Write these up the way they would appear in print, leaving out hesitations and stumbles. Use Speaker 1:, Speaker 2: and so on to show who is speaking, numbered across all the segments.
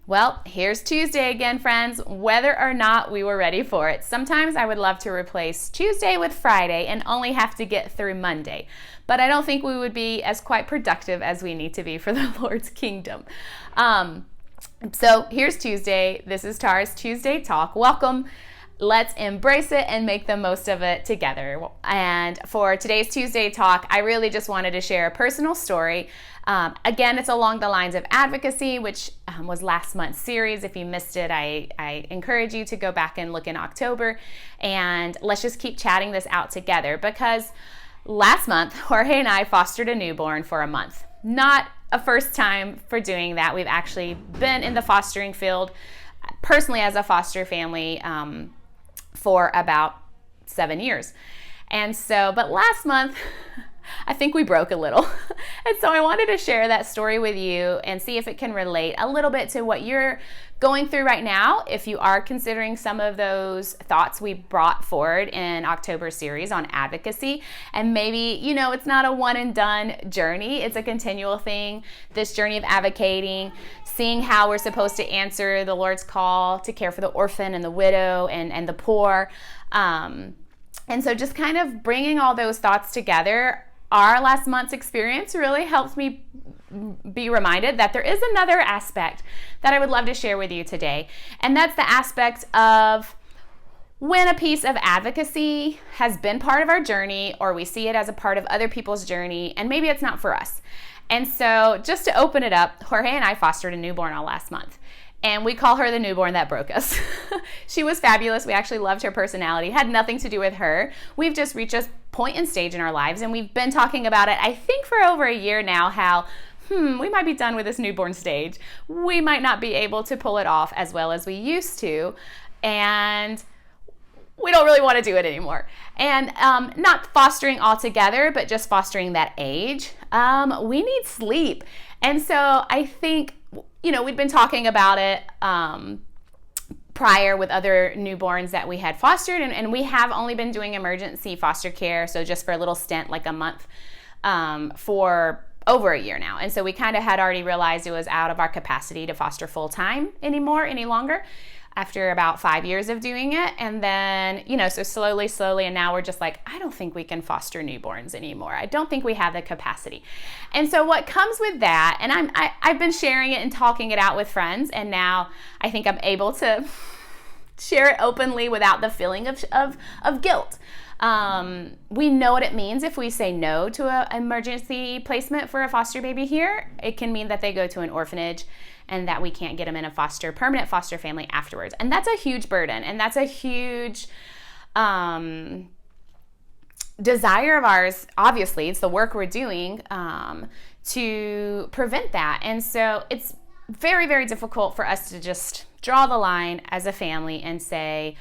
Speaker 1: Well, here's Tuesday again, friends, whether or not we were ready for it. Sometimes I would love to replace Tuesday with Friday and only have to get through Monday, but I don't think we would be as quite productive as we need to be for the Lord's kingdom. So here's Tuesday. This is Tara's Tuesday Talk. Welcome. Let's embrace it and make the most of it together. And for today's Tuesday Talk, I really just wanted to share a personal story. Again, it's along the lines of advocacy, which was last month's series. If you missed it, I encourage you to go back and look in October. And let's just keep chatting this out together, because last month, Jorge and I fostered a newborn for a month. Not a first time for doing that. We've actually been in the fostering field personally as a foster family for about 7 years. And so, but last month, I think we broke a little. And so I wanted to share that story with you and see if it can relate a little bit to what you're going through right now, if you are considering some of those thoughts we brought forward in October series on advocacy. And maybe, it's not a one and done journey. It's a continual thing. This journey of advocating, seeing how we're supposed to answer the Lord's call to care for the orphan and the widow and the poor. And so just kind of bringing all those thoughts together, our last month's experience really helps me be reminded that there is another aspect that I would love to share with you today. And that's the aspect of when a piece of advocacy has been part of our journey, or we see it as a part of other people's journey, and maybe it's not for us. And so just to open it up, Jorge and I fostered a newborn all last month. And we call her the newborn that broke us. She was fabulous. We actually loved her personality. It had nothing to do with her. We've just reached a point and stage in our lives, and we've been talking about it, I think, for over a year now, how we might be done with this newborn stage. We might not be able to pull it off as well as we used to, and we don't really want to do it anymore. And not fostering altogether, but just fostering that age. We need sleep. And so I think, we'd been talking about it prior with other newborns that we had fostered, and we have only been doing emergency foster care, so just for a little stint, like a month, for over a year now. And so we kind of had already realized it was out of our capacity to foster full-time any longer, after about 5 years of doing it. And then, so slowly, and now we're just like, I don't think we can foster newborns anymore. I don't think we have the capacity. And so what comes with that, and I've been sharing it and talking it out with friends, and now I think I'm able to share it openly without the feeling of guilt. We know what it means if we say no to an emergency placement for a foster baby here. It can mean that they go to an orphanage and that we can't get them in a permanent foster family afterwards. And that's a huge burden, and that's a huge desire of ours. Obviously, it's the work we're doing to prevent that. And so it's very, very difficult for us to just draw the line as a family and say,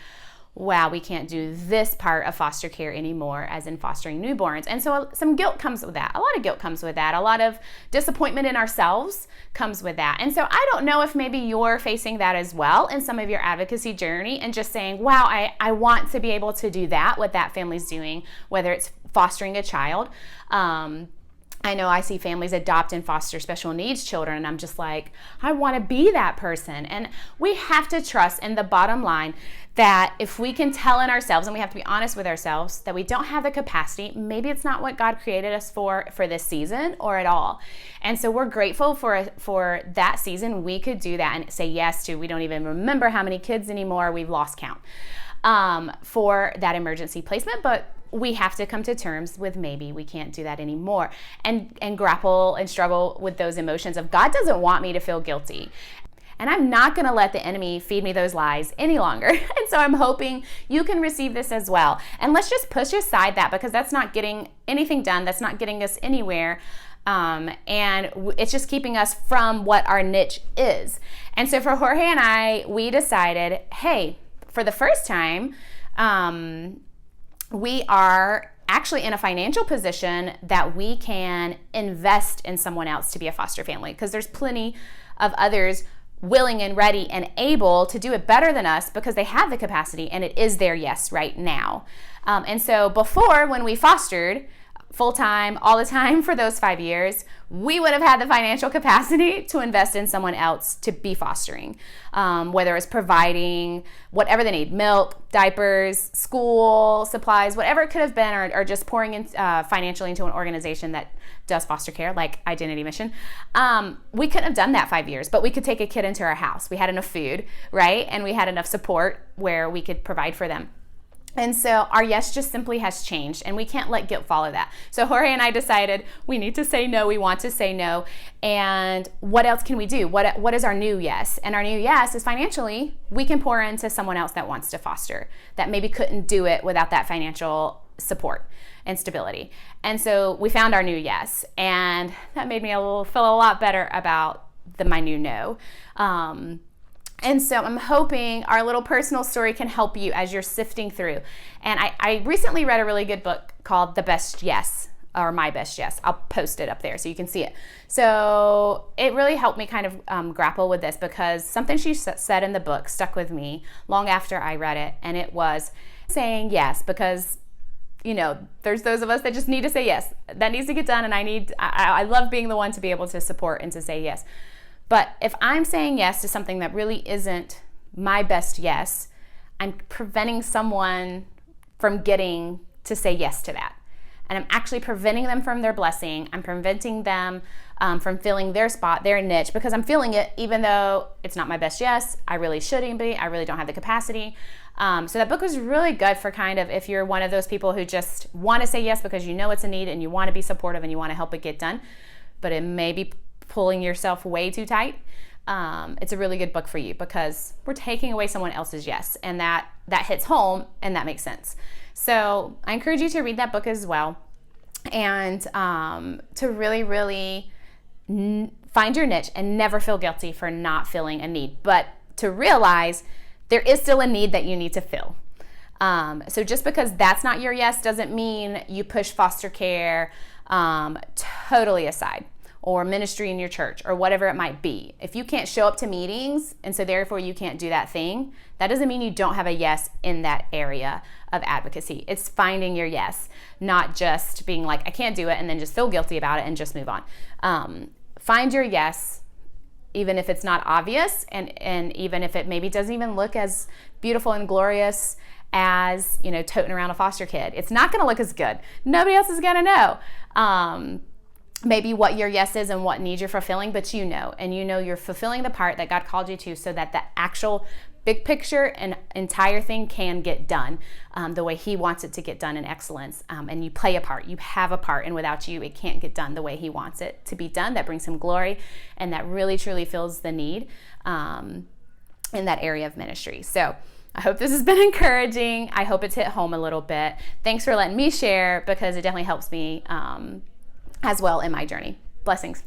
Speaker 1: wow, we can't do this part of foster care anymore, as in fostering newborns. And so some guilt comes with that. A lot of guilt comes with that. A lot of disappointment in ourselves comes with that. And so I don't know if maybe you're facing that as well in some of your advocacy journey, and just saying, wow, I want to be able to do that, what that family's doing, whether it's fostering a child. I know I see families adopt and foster special needs children, and I'm just like, I want to be that person. And we have to trust in the bottom line that if we can tell in ourselves, and we have to be honest with ourselves, that we don't have the capacity, maybe it's not what God created us for this season or at all. And so we're grateful for that season. We could do that and say yes to, we don't even remember how many kids anymore, we've lost count, for that emergency placement. But we have to come to terms with maybe we can't do that anymore, and grapple and struggle with those emotions of, God doesn't want me to feel guilty. And I'm not going to let the enemy feed me those lies any longer. And so I'm hoping you can receive this as well. And let's just push aside that, because that's not getting anything done. That's not getting us anywhere. And it's just keeping us from what our niche is. And so for Jorge and I, we decided, hey, for the first time, we are actually in a financial position that we can invest in someone else to be a foster family, because there's plenty of others willing and ready and able to do it better than us, because they have the capacity and it is their yes right now. And so before, when we fostered full-time, all the time for those 5 years, we would have had the financial capacity to invest in someone else to be fostering, whether it's providing whatever they need, milk, diapers, school, supplies, whatever it could have been, or just pouring in financially into an organization that does foster care, like Identity Mission. We couldn't have done that 5 years, but we could take a kid into our house. We had enough food, right? And we had enough support where we could provide for them. And so our yes just simply has changed, and we can't let guilt follow that. So Jorge and I decided we need to say no. We want to say no. And what else can we do? What is our new yes? And our new yes is financially, we can pour into someone else that wants to foster, that maybe couldn't do it without that financial support and stability. And so we found our new yes, and that made me feel a lot better about my new no. And so I'm hoping our little personal story can help you as you're sifting through. And I recently read a really good book called The Best Yes, or My Best Yes. I'll post it up there so you can see it. So it really helped me kind of grapple with this, because something she said in the book stuck with me long after I read it. And it was saying yes, because there's those of us that just need to say yes. That needs to get done, and I love being the one to be able to support and to say yes. But if I'm saying yes to something that really isn't my best yes, I'm preventing someone from getting to say yes to that. And I'm actually preventing them from their blessing. I'm preventing them from filling their spot, their niche, because I'm feeling it even though it's not my best yes. I really shouldn't be. I really don't have the capacity. So that book was really good for kind of if you're one of those people who just want to say yes because you know it's a need and you want to be supportive and you want to help it get done, but it may be pulling yourself way too tight. It's a really good book for you, because we're taking away someone else's yes, and that hits home, and that makes sense. So I encourage you to read that book as well, and to really, really find your niche and never feel guilty for not filling a need, but to realize there is still a need that you need to fill. So just because that's not your yes doesn't mean you push foster care totally aside, or ministry in your church, or whatever it might be. If you can't show up to meetings, and so therefore you can't do that thing, that doesn't mean you don't have a yes in that area of advocacy. It's finding your yes, not just being like, I can't do it, and then just feel guilty about it and just move on. Find your yes, even if it's not obvious, and even if it maybe doesn't even look as beautiful and glorious as, toting around a foster kid. It's not gonna look as good. Nobody else is gonna know. Maybe what your yes is and what needs you're fulfilling, but you're fulfilling the part that God called you to, so that the actual big picture and entire thing can get done the way He wants it to get done in excellence. And you play a part, you have a part, and without you, it can't get done the way He wants it to be done. That brings Him glory, and that really truly fills the need in that area of ministry. So I hope this has been encouraging. I hope it's hit home a little bit. Thanks for letting me share, because it definitely helps me as well in my journey. Blessings.